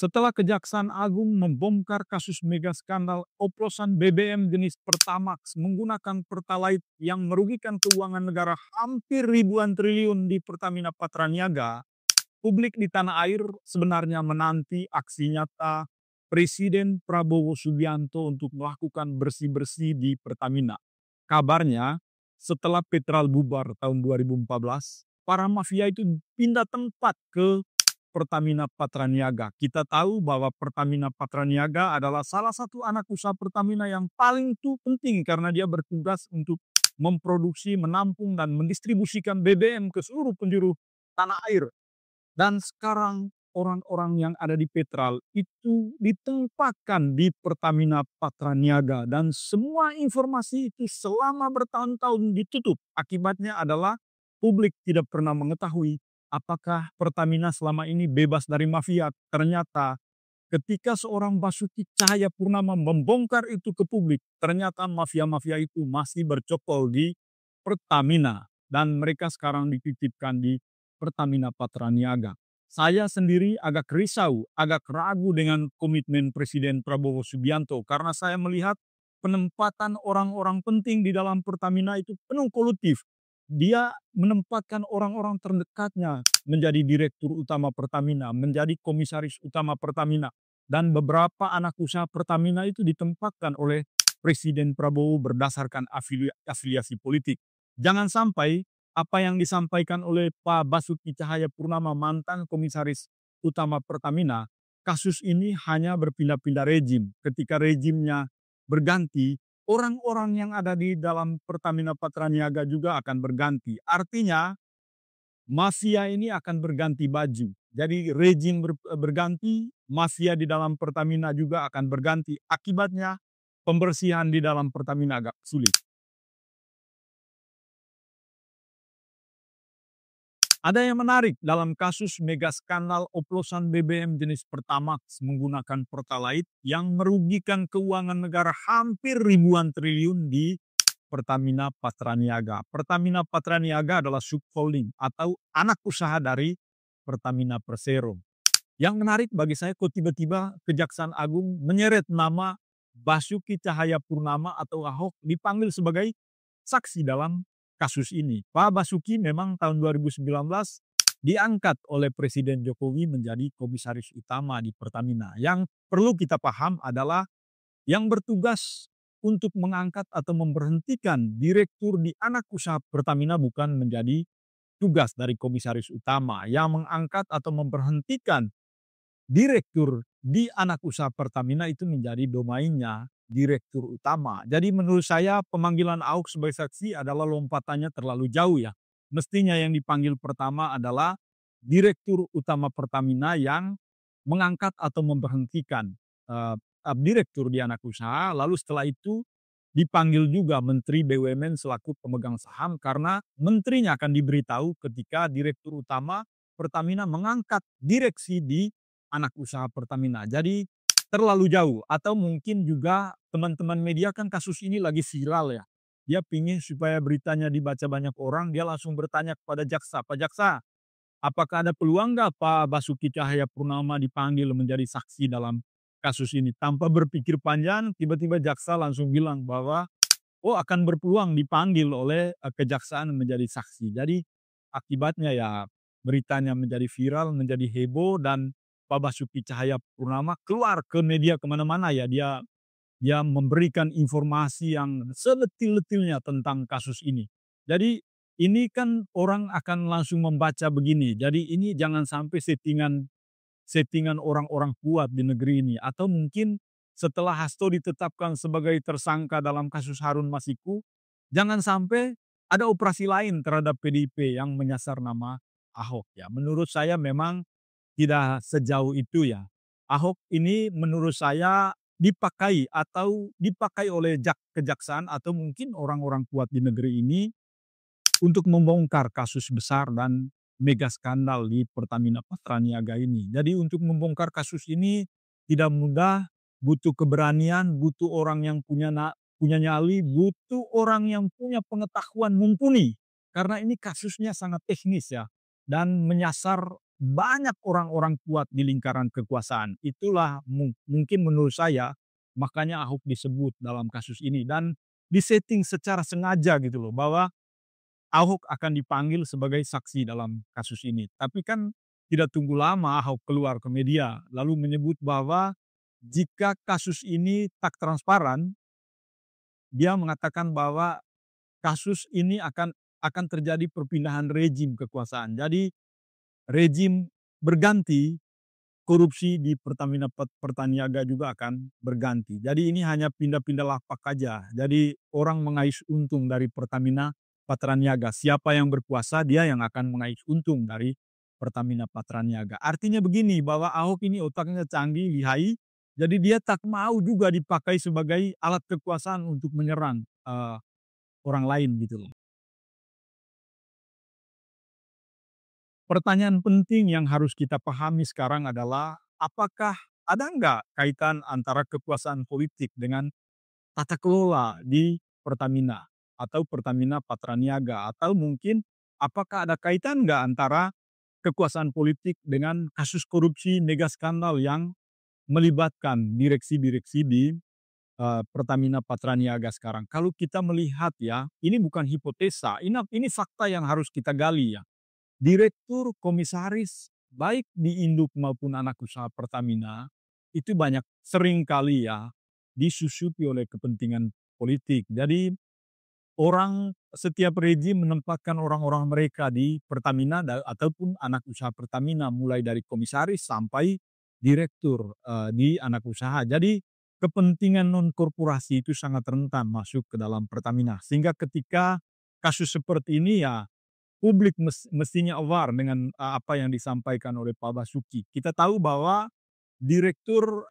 Setelah Kejaksaan Agung membongkar kasus mega skandal oplosan BBM jenis Pertamax menggunakan Pertalite yang merugikan keuangan negara hampir ribuan triliun di Pertamina Patraniaga, publik di tanah air sebenarnya menanti aksi nyata Presiden Prabowo Subianto untuk melakukan bersih-bersih di Pertamina. Kabarnya, setelah Petral bubar tahun 2014, para mafia itu pindah tempat ke Pertamina Patraniaga. Kita tahu bahwa Pertamina Patraniaga adalah salah satu anak usaha Pertamina yang paling penting karena dia bertugas untuk memproduksi, menampung, dan mendistribusikan BBM ke seluruh penjuru tanah air. Dan sekarang orang-orang yang ada di Petral itu ditempatkan di Pertamina Patraniaga dan semua informasi itu selama bertahun-tahun ditutup. Akibatnya adalah publik tidak pernah mengetahui apakah Pertamina selama ini bebas dari mafia. Ternyata ketika seorang Basuki Cahayapurnama membongkar itu ke publik, ternyata mafia-mafia itu masih bercokol di Pertamina dan mereka sekarang dititipkan di Pertamina Patraniaga. Saya sendiri agak risau, agak ragu dengan komitmen Presiden Prabowo Subianto karena saya melihat penempatan orang-orang penting di dalam Pertamina itu penuh kolutif. Dia menempatkan orang-orang terdekatnya menjadi direktur utama Pertamina, menjadi komisaris utama Pertamina, dan beberapa anak usaha Pertamina itu ditempatkan oleh Presiden Prabowo berdasarkan afiliasi politik. Jangan sampai apa yang disampaikan oleh Pak Basuki Cahayapurnama, mantan komisaris utama Pertamina, kasus ini hanya berpindah-pindah rejim. Ketika rejimnya berganti, orang-orang yang ada di dalam Pertamina Patraniaga juga akan berganti. Artinya, mafia ini akan berganti baju. Jadi rejim berganti, mafia di dalam Pertamina juga akan berganti. Akibatnya, pembersihan di dalam Pertamina agak sulit. Ada yang menarik dalam kasus mega skandal oplosan BBM jenis Pertamax menggunakan Pertalite yang merugikan keuangan negara hampir ribuan triliun di Pertamina Patraniaga. Pertamina Patraniaga adalah subholding atau anak usaha dari Pertamina Persero. Yang menarik bagi saya kok tiba-tiba Kejaksaan Agung menyeret nama Basuki Cahayapurnama atau Ahok dipanggil sebagai saksi dalam kasus ini. Pak Basuki memang tahun 2019 diangkat oleh Presiden Jokowi menjadi komisaris utama di Pertamina. Yang perlu kita paham adalah yang bertugas untuk mengangkat atau memberhentikan direktur di anak usaha Pertamina bukan menjadi tugas dari komisaris utama. Yang mengangkat atau memberhentikan direktur di anak usaha Pertamina itu menjadi domainnya direktur utama. Jadi menurut saya pemanggilan Ahok sebagai saksi adalah lompatannya terlalu jauh ya. Mestinya yang dipanggil pertama adalah direktur utama Pertamina yang mengangkat atau memberhentikan direktur di anak usaha. Lalu setelah itu dipanggil juga Menteri BUMN selaku pemegang saham karena menterinya akan diberitahu ketika direktur utama Pertamina mengangkat direksi di anak usaha Pertamina. Jadi terlalu jauh atau mungkin juga teman-teman media kan kasus ini lagi viral ya. Dia pingin supaya beritanya dibaca banyak orang, dia langsung bertanya kepada jaksa, Pak Jaksa, apakah ada peluang nggak Pak Basuki Cahayapurnama dipanggil menjadi saksi dalam kasus ini? Tanpa berpikir panjang, tiba-tiba jaksa langsung bilang bahwa oh akan berpeluang dipanggil oleh kejaksaan menjadi saksi. Jadi akibatnya ya beritanya menjadi viral, menjadi heboh dan Pak Basuki Cahayapurnama keluar ke media kemana-mana ya dia memberikan informasi yang sedetil-detilnya tentang kasus ini. Jadi ini kan orang akan langsung membaca begini. Jadi ini jangan sampai settingan orang-orang kuat di negeri ini atau mungkin setelah Hasto ditetapkan sebagai tersangka dalam kasus Harun Masiku, jangan sampai ada operasi lain terhadap PDIP yang menyasar nama Ahok ya. Menurut saya memang tidak sejauh itu ya. Ahok ini menurut saya dipakai oleh kejaksaan atau mungkin orang-orang kuat di negeri ini untuk membongkar kasus besar dan mega skandal di Pertamina Patraniaga ini. Jadi untuk membongkar kasus ini tidak mudah, butuh keberanian, butuh orang yang punya nyali, butuh orang yang punya pengetahuan mumpuni. Karena ini kasusnya sangat teknis ya dan menyasar banyak orang-orang kuat di lingkaran kekuasaan. Itulah mungkin menurut saya, makanya Ahok disebut dalam kasus ini dan disetting secara sengaja gitu loh, bahwa Ahok akan dipanggil sebagai saksi dalam kasus ini. Tapi kan tidak tunggu lama Ahok keluar ke media, lalu menyebut bahwa jika kasus ini tak transparan, dia mengatakan bahwa kasus ini akan terjadi perpindahan rezim kekuasaan. Jadi rezim berganti, korupsi di Pertamina Pertaniaga juga akan berganti. Jadi ini hanya pindah-pindah lapak aja. Jadi orang mengais untung dari Pertamina Patraniaga. Siapa yang berkuasa, dia yang akan mengais untung dari Pertamina Patraniaga. Artinya begini, bahwa Ahok ini otaknya canggih, lihai, jadi dia tak mau juga dipakai sebagai alat kekuasaan untuk menyerang orang lain gitu loh. Pertanyaan penting yang harus kita pahami sekarang adalah, apakah ada nggak kaitan antara kekuasaan politik dengan tata kelola di Pertamina atau Pertamina Patraniaga, atau mungkin apakah ada kaitan nggak antara kekuasaan politik dengan kasus korupsi mega skandal yang melibatkan direksi-direksi di Pertamina Patraniaga sekarang. Kalau kita melihat ya, ini bukan hipotesa, ini fakta yang harus kita gali ya. Direktur, komisaris, baik di induk maupun anak usaha Pertamina, itu banyak sering kali ya disusupi oleh kepentingan politik. Jadi setiap rejim menempatkan orang-orang mereka di Pertamina ataupun anak usaha Pertamina, mulai dari komisaris sampai direktur di anak usaha. Jadi kepentingan non korporasi itu sangat rentan masuk ke dalam Pertamina. Sehingga ketika kasus seperti ini ya, publik mestinya aware dengan apa yang disampaikan oleh Pak Basuki. Kita tahu bahwa direktur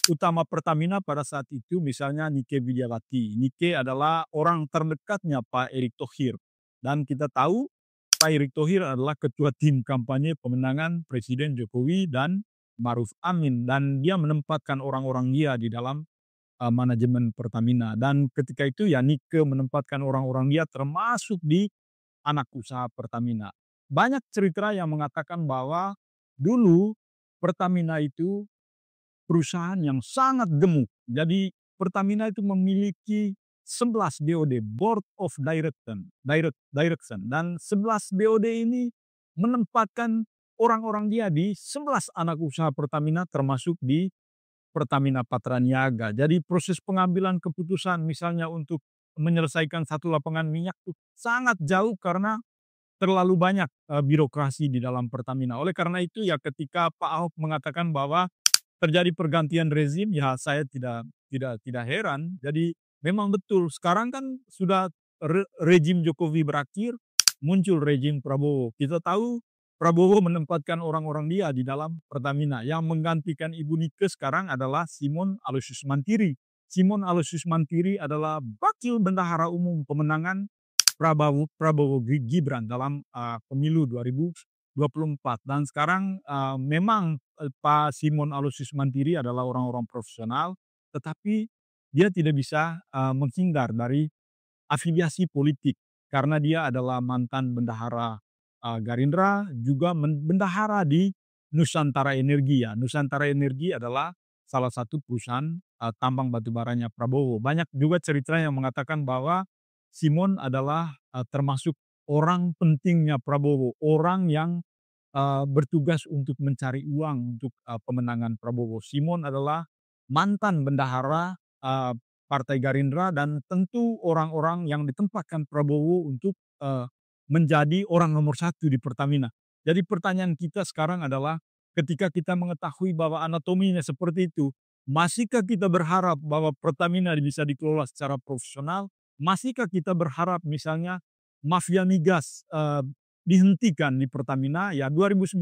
utama Pertamina pada saat itu misalnya Nike Widiawati. Nike adalah orang terdekatnya Pak Erick Thohir. Dan kita tahu Pak Erick Thohir adalah ketua tim kampanye pemenangan Presiden Jokowi dan Maruf Amin. Dan dia menempatkan orang-orang dia di dalam manajemen Pertamina. Dan ketika itu ya Nike menempatkan orang-orang dia termasuk di anak usaha Pertamina. Banyak cerita yang mengatakan bahwa dulu Pertamina itu perusahaan yang sangat gemuk. Jadi Pertamina itu memiliki 11 BOD, Board of Direction. Dan 11 BOD ini menempatkan orang-orang dia di 11 anak usaha Pertamina termasuk di Pertamina Patraniaga. Jadi proses pengambilan keputusan misalnya untuk menyelesaikan satu lapangan minyak itu sangat jauh karena terlalu banyak birokrasi di dalam Pertamina. Oleh karena itu ya ketika Pak Ahok mengatakan bahwa terjadi pergantian rezim, ya saya tidak heran. Jadi memang betul sekarang kan sudah rejim Jokowi berakhir, muncul rejim Prabowo. Kita tahu Prabowo menempatkan orang-orang dia di dalam Pertamina. Yang menggantikan Ibu Nike sekarang adalah Simon Aloysius Mantiri. Simon Aloysius Mantiri adalah wakil bendahara umum pemenangan Prabowo Gibran dalam pemilu 2024. Dan sekarang memang Pak Simon Aloysius Mantiri adalah orang-orang profesional, tetapi dia tidak bisa menghindar dari afiliasi politik karena dia adalah mantan bendahara Gerindra, juga bendahara di Nusantara Energi ya. Nusantara Energi adalah salah satu perusahaan tambang batubaranya Prabowo. Banyak juga cerita yang mengatakan bahwa Simon adalah termasuk orang pentingnya Prabowo, orang yang bertugas untuk mencari uang untuk pemenangan Prabowo. Simon adalah mantan bendahara Partai Gerindra dan tentu orang-orang yang ditempatkan Prabowo untuk menjadi orang nomor satu di Pertamina. Jadi pertanyaan kita sekarang adalah ketika kita mengetahui bahwa anatominya seperti itu, masihkah kita berharap bahwa Pertamina bisa dikelola secara profesional? Masihkah kita berharap misalnya mafia migas dihentikan di Pertamina? Ya 2019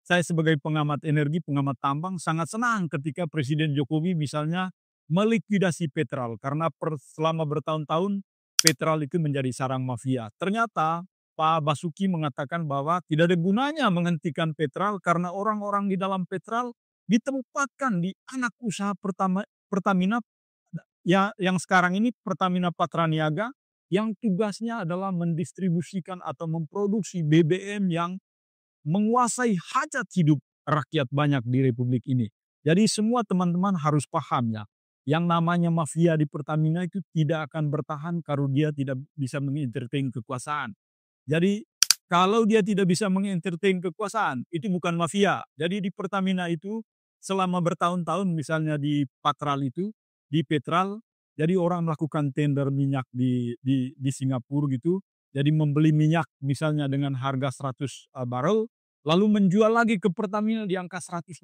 saya sebagai pengamat energi, pengamat tambang sangat senang ketika Presiden Jokowi misalnya melikuidasi Petral karena selama bertahun-tahun Petral itu menjadi sarang mafia. Ternyata Pak Basuki mengatakan bahwa tidak ada gunanya menghentikan Petral karena orang-orang di dalam Petral ditempatkan di anak usaha Pertamina ya, yang sekarang ini Pertamina Patraniaga yang tugasnya adalah mendistribusikan atau memproduksi BBM yang menguasai hajat hidup rakyat banyak di republik ini. Jadi semua teman-teman harus paham ya, yang namanya mafia di Pertamina itu tidak akan bertahan kalau dia tidak bisa mengentertain kekuasaan. Jadi kalau dia tidak bisa mengentertain kekuasaan, itu bukan mafia. Jadi di Pertamina itu selama bertahun-tahun misalnya di Patral itu, di Petral, jadi orang melakukan tender minyak di Singapura gitu, jadi membeli minyak misalnya dengan harga 100 barel, lalu menjual lagi ke Pertamina di angka $108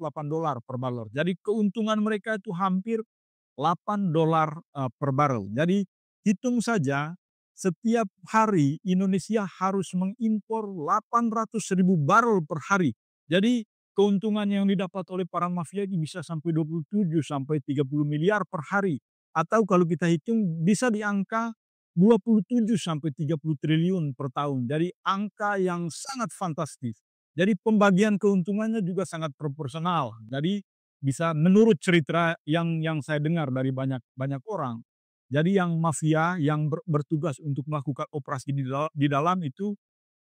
per barel. Jadi keuntungan mereka itu hampir $8 per barel. Jadi hitung saja setiap hari Indonesia harus mengimpor 800.000 barel per hari. Jadi keuntungan yang didapat oleh para mafia ini bisa sampai 27 sampai 30 miliar per hari. Atau kalau kita hitung bisa di angka 27 sampai 30 triliun per tahun. Jadi angka yang sangat fantastis. Jadi pembagian keuntungannya juga sangat proporsional. Jadi bisa menurut cerita yang saya dengar dari banyak banyak orang. Jadi yang mafia yang bertugas untuk melakukan operasi di dalam itu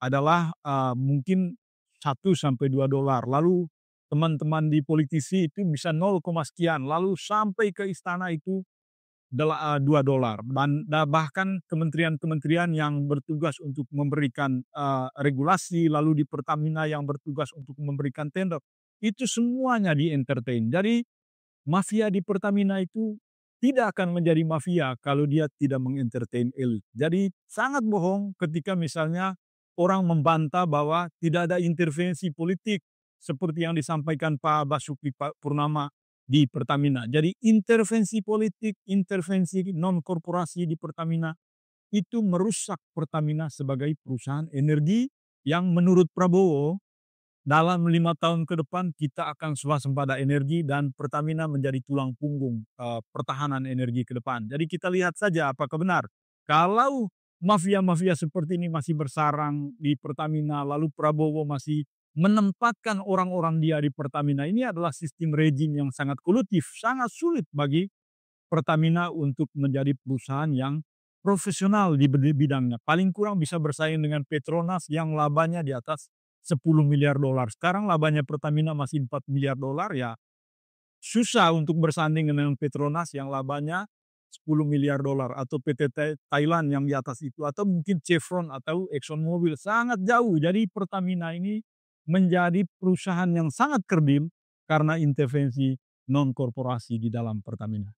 adalah mungkin 1 sampai 2 dolar. Lalu teman-teman di politisi itu bisa 0, sekian. Lalu sampai ke istana itu $2. Dan bahkan kementerian-kementerian yang bertugas untuk memberikan regulasi, lalu di Pertamina yang bertugas untuk memberikan tender, itu semuanya di-entertain. Jadi mafia di Pertamina itu tidak akan menjadi mafia kalau dia tidak mengentertain elit. Jadi sangat bohong ketika misalnya orang membantah bahwa tidak ada intervensi politik seperti yang disampaikan Pak Basuki Purnama di Pertamina. Jadi intervensi politik, intervensi non korporasi di Pertamina itu merusak Pertamina sebagai perusahaan energi yang menurut Prabowo dalam 5 tahun ke depan kita akan swasembada energi dan Pertamina menjadi tulang punggung pertahanan energi ke depan. Jadi kita lihat saja apakah benar. Kalau mafia-mafia seperti ini masih bersarang di Pertamina, lalu Prabowo masih menempatkan orang-orang dia di Pertamina, ini adalah sistem rejim yang sangat kolutif, sangat sulit bagi Pertamina untuk menjadi perusahaan yang profesional di bidangnya. Paling kurang bisa bersaing dengan Petronas yang labanya di atas $10 miliar. Sekarang labanya Pertamina masih $4 miliar, ya susah untuk bersanding dengan Petronas yang labanya $10 miliar atau PT Thailand yang di atas itu, atau mungkin Chevron atau ExxonMobil, sangat jauh. Jadi Pertamina ini menjadi perusahaan yang sangat kerdil karena intervensi non korporasi di dalam Pertamina.